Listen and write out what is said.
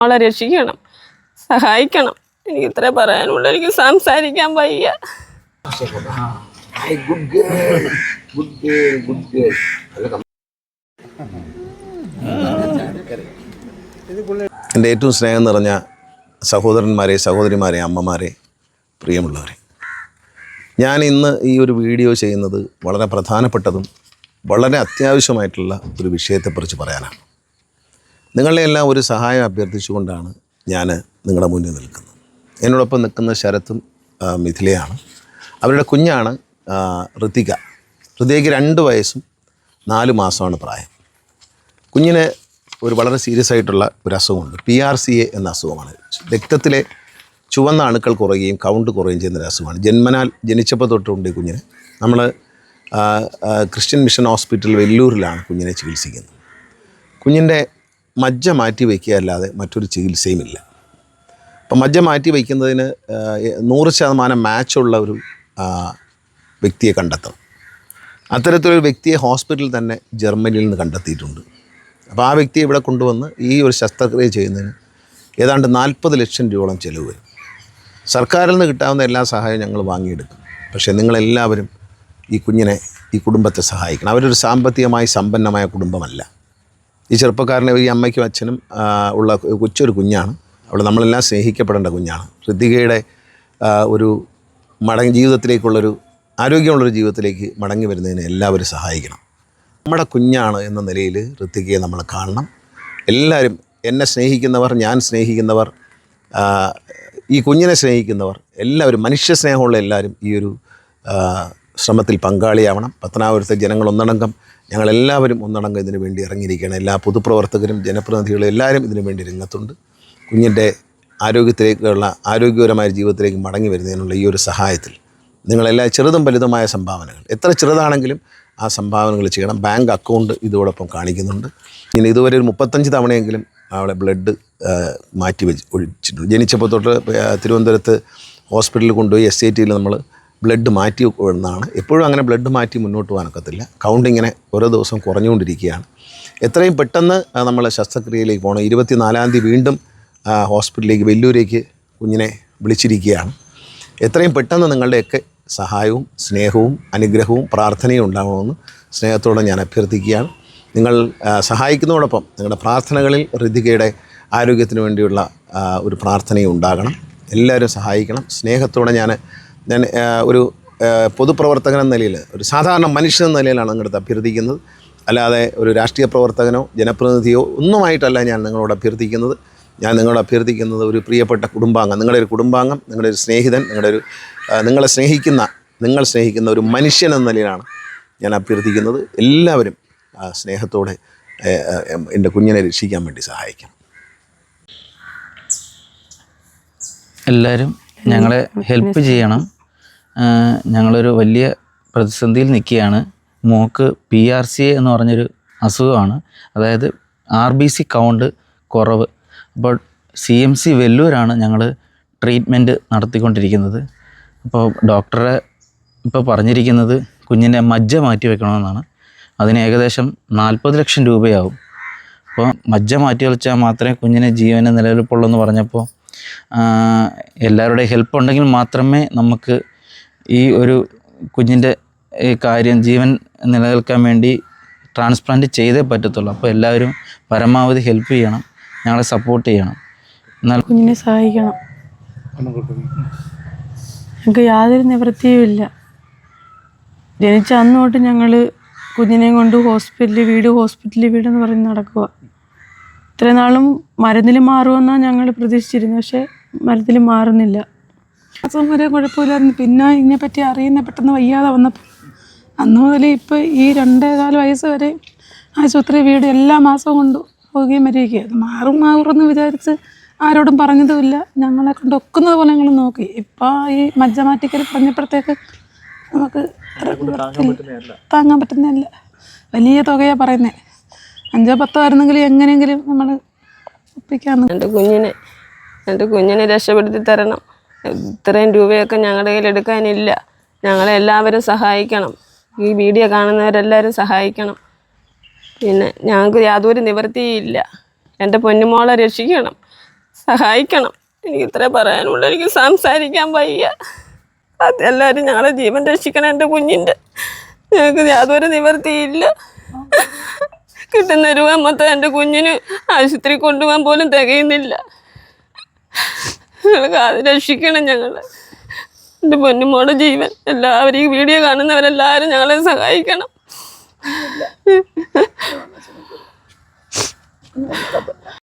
അവളെ രക്ഷിക്കണം, സഹായിക്കണം. എനിക്ക് ഇത്രേ പറയാനുള്ളൂ. എനിക്ക് സംസാരിക്കാൻ വയ്യ. എൻ്റെ ഏറ്റവും സ്നേഹം നിറഞ്ഞ സഹോദരന്മാരെ, സഹോദരിമാരെ, അമ്മമാരെ, പ്രിയമുള്ളവരെ, ഞാൻ ഇന്ന് ഈ ഒരു വീഡിയോ ചെയ്യുന്നത് വളരെ പ്രധാനപ്പെട്ടതും വളരെ അത്യാവശ്യമായിട്ടുള്ള ഒരു വിഷയത്തെക്കുറിച്ച് പറയാനാണ്. നിങ്ങളെ എല്ലാം ഒരു സഹായം അഭ്യർത്ഥിച്ചുകൊണ്ടാണ് ഞാൻ നിങ്ങളുടെ മുന്നിൽ നിൽക്കുന്നത്. എന്നോടൊപ്പം നിൽക്കുന്ന ശരത്തും മിഥിലയാണ്. അവരുടെ കുഞ്ഞാണ് ഋതിക. ഋതികയ്ക്ക് 2 വയസ്സും 4 മാസമാണ് പ്രായം. കുഞ്ഞിന് ഒരു വളരെ സീരിയസ് ആയിട്ടുള്ള ഒരു അസുഖമുണ്ട്. PRCA എന്ന അസുഖമാണ്. രക്തത്തിലെ ചുവന്ന അണുക്കൾ കുറയുകയും കൗണ്ട് കുറയുകയും ചെയ്യുന്നൊരു അസുഖമാണ്. ജനിച്ചപ്പോൾ തൊട്ടുണ്ട് ഈ കുഞ്ഞിന്. നമ്മൾ ക്രിസ്ത്യൻ മിഷൻ ഹോസ്പിറ്റൽ വെല്ലൂരിലാണ് കുഞ്ഞിനെ ചികിത്സിക്കുന്നത്. കുഞ്ഞിൻ്റെ മജ്ജ മാറ്റി വയ്ക്കുക അല്ലാതെ മറ്റൊരു ചികിത്സയുമില്ല. അപ്പം മജ്ജ മാറ്റി വയ്ക്കുന്നതിന് 100% മാച്ചുള്ള ഒരു വ്യക്തിയെ കണ്ടെത്തണം. അത്തരത്തിലൊരു വ്യക്തിയെ ഹോസ്പിറ്റലിൽ തന്നെ ജർമ്മനിയിൽ നിന്ന് കണ്ടെത്തിയിട്ടുണ്ട്. അപ്പോൾ ആ വ്യക്തിയെ ഇവിടെ കൊണ്ടുവന്ന് ഈ ഒരു ശസ്ത്രക്രിയ ചെയ്യുന്നതിന് ഏതാണ്ട് 40 ലക്ഷം രൂപയോളം ചിലവ് വരും. സർക്കാരിൽ നിന്ന് കിട്ടാവുന്ന എല്ലാ സഹായവും ഞങ്ങൾ വാങ്ങിയെടുക്കും. പക്ഷേ നിങ്ങളെല്ലാവരും ഈ കുഞ്ഞിനെ, ഈ കുടുംബത്തെ സഹായിക്കണം. അവരൊരു സാമ്പത്തികമായി സമ്പന്നമായ കുടുംബമല്ല. ഈ ചെറുപ്പക്കാരനെ, ഈ അമ്മയ്ക്കും അച്ഛനും ഉള്ള കൊച്ചൊരു കുഞ്ഞാണ്. അവൾ നമ്മളെല്ലാം സ്നേഹിക്കപ്പെടേണ്ട കുഞ്ഞാണ്. ഋതികയുടെ ഒരു ജീവിതത്തിലേക്കുള്ളൊരു ആരോഗ്യമുള്ളൊരു ജീവിതത്തിലേക്ക് മടങ്ങി വരുന്നതിന് എല്ലാവരും സഹായിക്കണം. നമ്മുടെ കുഞ്ഞാണ് എന്ന നിലയിൽ ഋതികയെ നമ്മൾ കാണണം. എല്ലാവരും, എന്നെ സ്നേഹിക്കുന്നവർ, ഞാൻ സ്നേഹിക്കുന്നവർ, ഈ കുഞ്ഞിനെ സ്നേഹിക്കുന്നവർ, എല്ലാവരും, മനുഷ്യ സ്നേഹമുള്ള എല്ലാവരും ഈ ഒരു ശ്രമത്തിൽ പങ്കാളിയാവണം. പത്തനാപുരത്തെ ജനങ്ങൾ ഒന്നടങ്കം, ഞങ്ങളെല്ലാവരും ഒന്നടങ്കം ഇതിനു വേണ്ടി ഇറങ്ങിയിരിക്കുകയാണ്. എല്ലാ പൊതുപ്രവർത്തകരും ജനപ്രതിനിധികളും എല്ലാവരും ഇതിനു വേണ്ടി രംഗത്തുണ്ട്. കുഞ്ഞിൻ്റെ ആരോഗ്യത്തിലേക്കുള്ള, ആരോഗ്യപരമായ ജീവിതത്തിലേക്ക് മടങ്ങി വരുന്നതിനുള്ള ഈ ഒരു സഹായത്തിൽ നിങ്ങളെല്ലാം ചെറുതും വലുതുമായ സംഭാവനകൾ, എത്ര ചെറുതാണെങ്കിലും ആ സംഭാവനകൾ ചെയ്യണം. ബാങ്ക് അക്കൗണ്ട് ഇതോടൊപ്പം കാണിക്കുന്നുണ്ട്. ഇനി ഇതുവരെ ഒരു 35 തവണയെങ്കിലും അവളെ ബ്ലഡ് മാറ്റി ഒഴിച്ചിട്ടുണ്ട്. ജനിച്ചപ്പോൾ തൊട്ട് തിരുവനന്തപുരത്ത് ഹോസ്പിറ്റലിൽ കൊണ്ടുപോയി SATയിൽ നമ്മൾ ബ്ലഡ് മാറ്റി വിടുന്നതാണ്. എപ്പോഴും അങ്ങനെ ബ്ലഡ് മാറ്റി മുന്നോട്ട് പോകാനൊക്കത്തില്ല. കൗണ്ട് ഇങ്ങനെ ഓരോ ദിവസം കുറഞ്ഞുകൊണ്ടിരിക്കുകയാണ്. എത്രയും പെട്ടെന്ന് നമ്മൾ ശസ്ത്രക്രിയയിലേക്ക് പോകണം. 24-ാം തീയതി വീണ്ടും ഹോസ്പിറ്റലിലേക്ക്, വെല്ലൂരേക്ക് കുഞ്ഞിനെ വിളിച്ചിരിക്കുകയാണ്. എത്രയും പെട്ടെന്ന് നിങ്ങളുടെയൊക്കെ സഹായവും സ്നേഹവും അനുഗ്രഹവും പ്രാർത്ഥനയും ഉണ്ടാകണമെന്ന് സ്നേഹത്തോടെ ഞാൻ അഭ്യർത്ഥിക്കുകയാണ്. നിങ്ങൾ സഹായിക്കുന്നതോടൊപ്പം നിങ്ങളുടെ പ്രാർത്ഥനകളിൽ ഋതികയുടെ ആരോഗ്യത്തിന് വേണ്ടിയുള്ള ഒരു പ്രാർത്ഥനയും ഉണ്ടാകണം. എല്ലാവരും സഹായിക്കണം. സ്നേഹത്തോടെ ഞാൻ ഒരു പൊതുപ്രവർത്തകൻ എന്ന നിലയിൽ, ഒരു സാധാരണ മനുഷ്യൻ എന്ന നിലയിലാണ് നിങ്ങളുടെ അഭ്യർത്ഥിക്കുന്നത്. അല്ലാതെ ഒരു രാഷ്ട്രീയ പ്രവർത്തകനോ ജനപ്രതിനിധിയോ ഒന്നുമായിട്ടല്ല ഞാൻ നിങ്ങളോട് അഭ്യർത്ഥിക്കുന്നത്. ഞാൻ നിങ്ങളോട് അഭ്യർത്ഥിക്കുന്നത് ഒരു പ്രിയപ്പെട്ട കുടുംബാംഗം, നിങ്ങളുടെ ഒരു കുടുംബാംഗം, നിങ്ങളുടെ ഒരു സ്നേഹിതൻ, നിങ്ങൾ സ്നേഹിക്കുന്ന ഒരു മനുഷ്യൻ എന്ന നിലയിലാണ് ഞാൻ അഭ്യർത്ഥിക്കുന്നത്. എല്ലാവരും സ്നേഹത്തോടെ എൻ്റെ കുഞ്ഞിനെ രക്ഷിക്കാൻ വേണ്ടി സഹായിക്കണം. എല്ലാവരും ഞങ്ങളെ ഹെൽപ്പ് ചെയ്യണം. ഞങ്ങളൊരു വലിയ പ്രതിസന്ധിയിൽ നിൽക്കുകയാണ്. മോൾക്ക് PRCA എന്ന് പറഞ്ഞൊരു അസുഖമാണ്. അതായത് RBC കൗണ്ട് കുറവ്. അപ്പോൾ CMC വെല്ലൂരാണ് ഞങ്ങൾ ട്രീറ്റ്മെൻറ്റ് നടത്തിക്കൊണ്ടിരിക്കുന്നത്. അപ്പോൾ ഡോക്ടറെ ഇപ്പോൾ പറഞ്ഞിരിക്കുന്നത് കുഞ്ഞിൻ്റെ മജ്ജ മാറ്റി വെക്കണമെന്നാണ്. അതിന് ഏകദേശം 40 ലക്ഷം രൂപയാവും. അപ്പോൾ മജ്ജ മാറ്റി വെച്ചാൽ മാത്രമേ കുഞ്ഞിന് ജീവന് നിലനിൽപ്പുള്ളൂ എന്ന് പറഞ്ഞപ്പോൾ എല്ലാവരുടെയും ഹെൽപ്പ് ഉണ്ടെങ്കിൽ മാത്രമേ നമുക്ക് ഈ ഒരു കുഞ്ഞിൻ്റെ കാര്യം, ജീവൻ നിലനിൽക്കാൻ വേണ്ടി ട്രാൻസ്പ്ലാന്റ് ചെയ്തേ പറ്റത്തുള്ളൂ. അപ്പോൾ എല്ലാവരും പരമാവധി ഹെൽപ്പ് ചെയ്യണം, ഞങ്ങളെ സപ്പോർട്ട് ചെയ്യണം. എന്നാൽ കുഞ്ഞിനെ സഹായിക്കണം. ഞങ്ങൾക്ക് യാതൊരു നിവൃത്തിയുമില്ല. ജനിച്ച അന്ന് തൊട്ട് ഞങ്ങൾ കുഞ്ഞിനെ കൊണ്ട് ഹോസ്പിറ്റലിൽ വീടെന്ന് പറഞ്ഞ് നടക്കുക. ഇത്രയും നാളും മരുന്നിൽ മാറുമെന്നാണ് ഞങ്ങൾ പ്രതീക്ഷിച്ചിരുന്നത്. പക്ഷേ മരുന്നിൽ മാറുന്നില്ല. മാസം വരെ കുഴപ്പമില്ലായിരുന്നു. പിന്നെ ഇതിനെപ്പറ്റി അറിയുന്ന പെട്ടെന്ന് വയ്യാതെ വന്നപ്പോൾ അന്ന് മുതൽ ഇപ്പോൾ ഈ 2.25 വയസ്സ് വരെ ആശുപത്രി വീട് എല്ലാ മാസവും കൊണ്ട് പോവുകയും വരികയും അത് മാറുമെന്ന് വിചാരിച്ച് ആരോടും പറഞ്ഞതുമില്ല. ഞങ്ങളെ കൊണ്ട് ഒക്കുന്നത് പോലെ ഞങ്ങൾ നോക്കി. ഇപ്പോൾ ഈ മജ്ജ മാറ്റിക്കൽ പറഞ്ഞപ്പോഴത്തേക്ക് നമുക്ക് താങ്ങാൻ പറ്റുന്നതല്ല. വലിയ തുകയാണ് പറയുന്നത്. 5-10 ആയിരുന്നെങ്കിൽ എങ്ങനെയെങ്കിലും നമ്മൾ ഒപ്പിക്കാമെന്ന്. എൻ്റെ കുഞ്ഞിനെ രക്ഷപ്പെടുത്തി തരണം. ഇത്രയും രൂപയൊക്കെ ഞങ്ങളുടെ കയ്യിൽ എടുക്കാനില്ല. ഞങ്ങളെല്ലാവരും സഹായിക്കണം. ഈ വീഡിയോ കാണുന്നവരെല്ലാവരും സഹായിക്കണം. പിന്നെ ഞങ്ങൾക്ക് യാതൊരു നിവൃത്തിയില്ല. എൻ്റെ പൊന്നുമോളെ രക്ഷിക്കണം, സഹായിക്കണം. എനിക്ക് ഇത്രേ പറയാനുള്ളൂ. എനിക്ക് സംസാരിക്കാൻ വയ്യ. അതെല്ലാവരും ഞങ്ങളെ ജീവൻ രക്ഷിക്കണം. എൻ്റെ കുഞ്ഞിൻ്റെ ഞങ്ങൾക്ക് യാതൊരു നിവർത്തിയില്ല. കിട്ടുന്ന രൂപ മൊത്തം എൻ്റെ കുഞ്ഞിന് ആശുപത്രി കൊണ്ടുപോകാൻ പോലും തികയുന്നില്ല. ഞങ്ങൾക്ക് അത് രക്ഷിക്കണം. ഞങ്ങൾ എൻ്റെ പൊന്നുമോടെ ജീവൻ. എല്ലാവരും ഈ വീഡിയോ കാണുന്നവരെല്ലാവരും ഞങ്ങളെ സഹായിക്കണം.